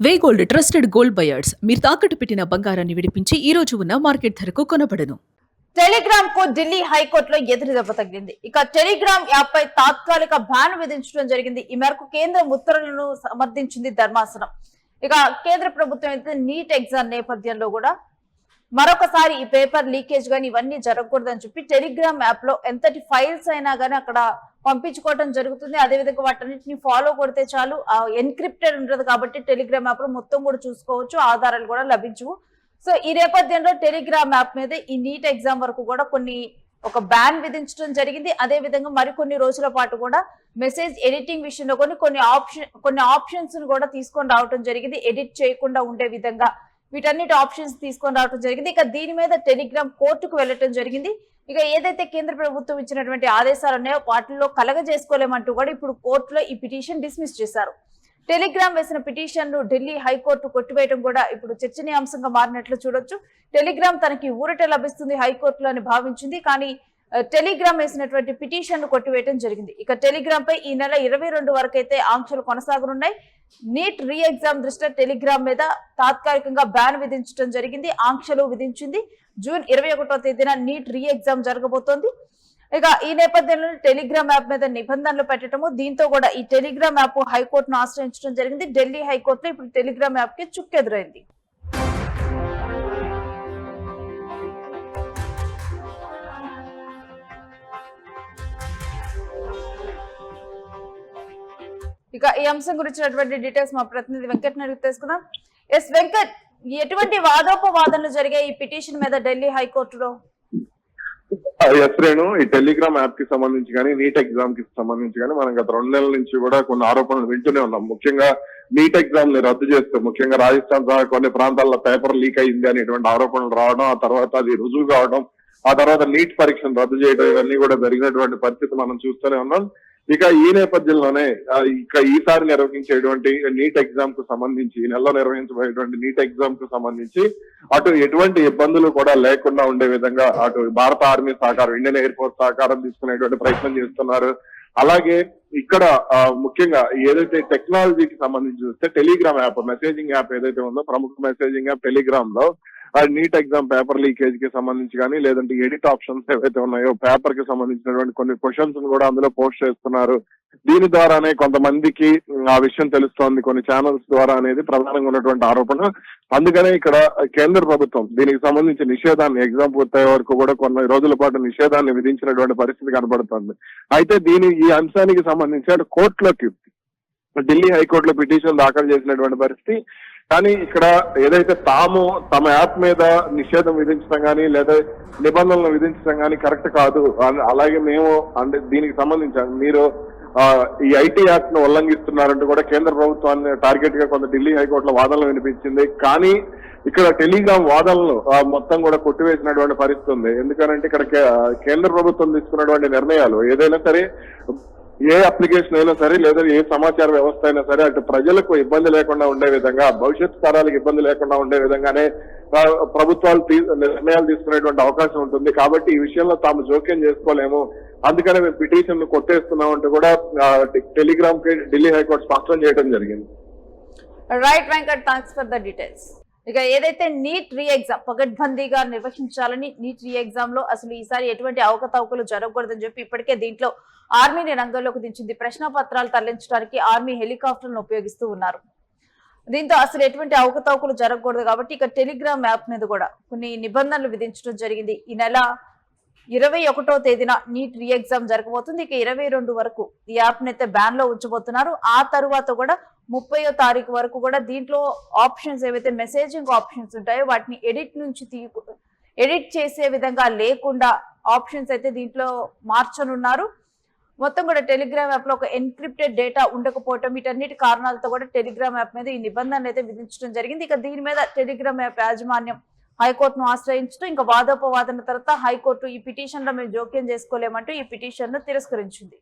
వే gold trusted gold buyers మీరు తాకట్టు పెట్టిన బంగారాన్ని విడిపించి ఈ రోజు ఉన్న మార్కెట్ ధరకు కొనబడను. టెలిగ్రామ్ కు ఢిల్లీ హైకోర్టులో ఎదురు దెబ్బ తగిలింది. ఇక టెలిగ్రామ్ యాప్ పై తాత్కాలిక బ్యాన్ విధించడం జరిగింది. ఈ మేరకు కేంద్రం ఉత్తర్వులను సమర్థించింది ధర్మాసనం. ఇక కేంద్ర ప్రభుత్వం అయితే నీట్ ఎగ్జామ్ నేపథ్యంలో కూడా మరొకసారి ఈ పేపర్ లీకేజ్ గానీ ఇవన్నీ జరగకూడదని చెప్పి టెలిగ్రామ్ యాప్ లో ఎంతటి ఫైల్స్ అయినా గానీ అక్కడ పంపించుకోవడం జరుగుతుంది. అదేవిధంగా వాటన్నిటిని ఫాలో కొడితే చాలు, ఎన్క్రిప్టెడ్ ఉంటుంది కాబట్టి టెలిగ్రామ్ యాప్ లో మొత్తం కూడా చూసుకోవచ్చు, ఆధారాలు కూడా లభించవు. సో ఈ నేపథ్యంలో టెలిగ్రామ్ యాప్ మీద ఈ నీట్ ఎగ్జామ్ వరకు కూడా ఒక బ్యాన్ విధించడం జరిగింది. అదే విధంగా మరికొన్ని రోజుల పాటు కూడా మెసేజ్ ఎడిటింగ్ విషయంలో కొన్ని ఆప్షన్స్ కూడా తీసుకొని రావడం జరిగింది. ఎడిట్ చేయకుండా ఉండే విధంగా వీటన్నిటి ఆప్షన్స్ తీసుకొని రావడం జరిగింది. ఇక దీని మీద టెలిగ్రామ్ కోర్టుకు వెళ్ళటం జరిగింది. ఇక ఏదైతే కేంద్ర ప్రభుత్వం ఇచ్చినటువంటి ఆదేశాలు ఉన్నాయో వాటిల్లో కలగజేసుకోలేమంటూ కూడా ఇప్పుడు కోర్టులో ఈ పిటిషన్ డిస్మిస్ చేశారు. టెలిగ్రామ్ వేసిన పిటిషన్ ను ఢిల్లీ హైకోర్టు కొట్టివేయడం కూడా ఇప్పుడు చర్చనీయాంశంగా మారినట్లు చూడొచ్చు. టెలిగ్రామ్ తనకి ఊరట లభిస్తుంది హైకోర్టులో అని భావించింది, కానీ టెలిగ్రామ్ వేసినటువంటి పిటిషన్ ను కొట్టివేయడం జరిగింది. ఇక టెలిగ్రామ్ పై ఈ నెల 22 వరకు అయితే ఆంక్షలు కొనసాగనున్నాయి. నీట్ రీ ఎగ్జామ్ దృష్ట్యా టెలిగ్రామ్ మీద తాత్కాలికంగా బ్యాన్ విధించడం జరిగింది, ఆంక్షలు విధించింది. జూన్ 21వ తేదీన నీట్ రీ ఎగ్జామ్ జరగబోతోంది. ఇక ఈ నేపథ్యంలో టెలిగ్రామ్ యాప్ మీద నిబంధనలు పెట్టడము, దీంతో కూడా ఈ టెలిగ్రామ్ యాప్ హైకోర్టును ఆశ్రయించడం జరిగింది. ఢిల్లీ హైకోర్టులో ఇప్పుడు టెలిగ్రామ్ యాప్ కి చుక్కెదురైంది. ఇక ఈ అంశం గురించినటువంటి డీటెయిల్స్ మా ప్రతినిధి వెంకట్ అడిగి తెలుసుకుందాం. ఎస్ వెంకట్, ఎటువంటి వాదోపవాదనలు జరిగాయి ఈ పిటిషన్ మీద ఢిల్లీ హైకోర్టులో? రేణు, ఈ టెలిగ్రామ్ యాప్ కి సంబంధించి కానీ నీట్ ఎగ్జామ్ కి సంబంధించి కానీ మనం గత 2 నెలల నుంచి కూడా కొన్ని ఆరోపణలు వింటూనే ఉన్నాం. ముఖ్యంగా నీట్ ఎగ్జామ్ ని రద్దు చేస్తూ ముఖ్యంగా రాజస్థాన్ సహా కొన్ని ప్రాంతాల్లో పేపర్ లీక్ అయింది అనేటువంటి ఆరోపణలు రావడం, ఆ తర్వాత అది రుజువు కావడం, ఆ తర్వాత నీట్ పరీక్షను రద్దు చేయడం, ఇవన్నీ కూడా జరిగినటువంటి పరిస్థితి మనం చూస్తూనే ఉన్నాం. ఇక ఈ నేపథ్యంలోనే ఇక ఈసారి నిర్వహించేటువంటి నీట్ ఎగ్జామ్ కు సంబంధించి, ఈ నెలలో నిర్వహించబోయేటువంటి నీట్ ఎగ్జామ్ కు సంబంధించి అటు ఎటువంటి ఇబ్బందులు కూడా లేకుండా ఉండే విధంగా అటు భారత ఆర్మీ సహకారం, ఇండియన్ ఎయిర్ ఫోర్స్ సహకారం తీసుకునేటువంటి ప్రయత్నం చేస్తున్నారు. అలాగే ఇక్కడ ముఖ్యంగా ఏదైతే టెక్నాలజీకి సంబంధించి చూస్తే టెలిగ్రామ్ యాప్, మెసేజింగ్ యాప్ ఏదైతే ఉందో, ప్రముఖ మెసేజింగ్ యాప్ టెలిగ్రామ్ లో నీట్ ఎగ్జామ్ పేపర్ లీకేజ్ కి సంబంధించి కానీ లేదంటే ఎడిట్ ఆప్షన్స్ ఏవైతే ఉన్నాయో పేపర్ కి సంబంధించినటువంటి కొన్ని క్వశ్చన్స్ కూడా అందులో పోస్ట్ చేస్తున్నారు. దీని ద్వారానే కొంతమందికి ఆ విషయం తెలుస్తోంది, కొన్ని ఛానల్స్ ద్వారా అనేది ప్రధానంగా ఉన్నటువంటి ఆరోపణ. అందుకనే ఇక్కడ కేంద్ర ప్రభుత్వం దీనికి సంబంధించి నిషేధాన్ని, ఎగ్జామ్ పూర్తయ్యే వరకు కూడా కొన్ని రోజుల పాటు నిషేధాన్ని విధించినటువంటి పరిస్థితి కనబడుతోంది. అయితే ఈ అంశానికి సంబంధించి అటు కోర్టులోకి, ఢిల్లీ హైకోర్టులో పిటిషన్ దాఖలు చేసినటువంటి పరిస్థితి. కానీ ఇక్కడ ఏదైతే తమ యాప్ మీద నిషేధం విధించడం కానీ లేదా నిబంధనలు విధించడం కానీ కరెక్ట్ కాదు, అలాగే మేము అంటే దీనికి సంబంధించి మీరు ఈ ఐటీ యాక్ట్ ను ఉల్లంఘిస్తున్నారంటూ కూడా కేంద్ర ప్రభుత్వాన్ని టార్గెట్ గా కొంత ఢిల్లీ హైకోర్టులో వాదనలు వినిపించింది. కానీ ఇక్కడ టెలిగ్రామ్ వాదనలు మొత్తం కూడా కొట్టివేసినటువంటి పరిస్థితి ఉంది. ఎందుకంటే ఇక్కడ కేంద్ర ప్రభుత్వం తీసుకున్నటువంటి నిర్ణయాలు ఏదైనా సరే, ఏ అప్లికేషన్ అయినా సరే లేదా ఏ సమాచార వ్యవస్థ అయినా సరే అటు ప్రజలకు ఇబ్బంది లేకుండా ఉండే విధంగా, భవిష్యత్ తరాలకు ఇబ్బంది లేకుండా ఉండే విధంగానే ప్రభుత్వాలు నిర్ణయాలు తీసుకునేటువంటి అవకాశం ఉంటుంది. కాబట్టి ఈ విషయంలో తాము జోక్యం చేసుకోలేము, అందుకనే మేము పిటిషన్ ను కొట్టేస్తున్నాం అంటూ కూడా టెలిగ్రామ్ కి ఢిల్లీ హైకోర్టు స్పష్టం చేయడం జరిగింది. Right Venkat, thanks for the details. ఇక ఏదైతే నీట్ రీ ఎగ్జామ్ పకడ్బందీగా నిర్వహించాలని, నీట్ రీ ఎగ్జామ్ లో అసలు ఈసారి ఎటువంటి అవకతవకలు జరగకూడదని చెప్పి ఇప్పటికే దీంట్లో ఆర్మీని రంగంలోకి దించింది. ప్రశ్న పత్రాలు తరలించడానికి ఆర్మీ హెలికాప్టర్లను ఉపయోగిస్తూ ఉన్నారు. దీంతో అసలు ఎటువంటి అవకతవకలు జరగకూడదు కాబట్టి ఇక టెలిగ్రామ్ యాప్ మీద కూడా కొన్ని నిబంధనలు విధించడం జరిగింది. ఈ నెల 21వ తేదీన నీట్ రీ ఎగ్జామ్ జరగబోతుంది. ఇక 22 వరకు ఈ యాప్ నైతే బ్యాన్ లో ఉంచబోతున్నారు. ఆ తరువాత కూడా 30వ తారీఖు వరకు కూడా దీంట్లో ఆప్షన్స్ ఏవైతే మెసేజింగ్ ఆప్షన్స్ ఉంటాయో వాటిని ఎడిట్ చేసే విధంగా లేకుండా ఆప్షన్స్ అయితే దీంట్లో మార్చనున్నారు. మొత్తం కూడా టెలిగ్రామ్ యాప్ లో ఒక ఎన్క్రిప్టెడ్ డేటా ఉండకపోవటం, వీటన్నిటి కారణాలతో కూడా టెలిగ్రామ్ యాప్ మీద ఈ నిబంధనలు అయితే విధించడం జరిగింది. ఇక దీని మీద టెలిగ్రామ్ యాప్ యాజమాన్యం హైకోర్టును ఆశ్రయించడం, ఇంకా వాదోపవాదన తర్వాత హైకోర్టు ఈ పిటిషన్ లో మేము జోక్యం చేసుకోలేమంటూ ఈ పిటిషన్ ను తిరస్కరించింది.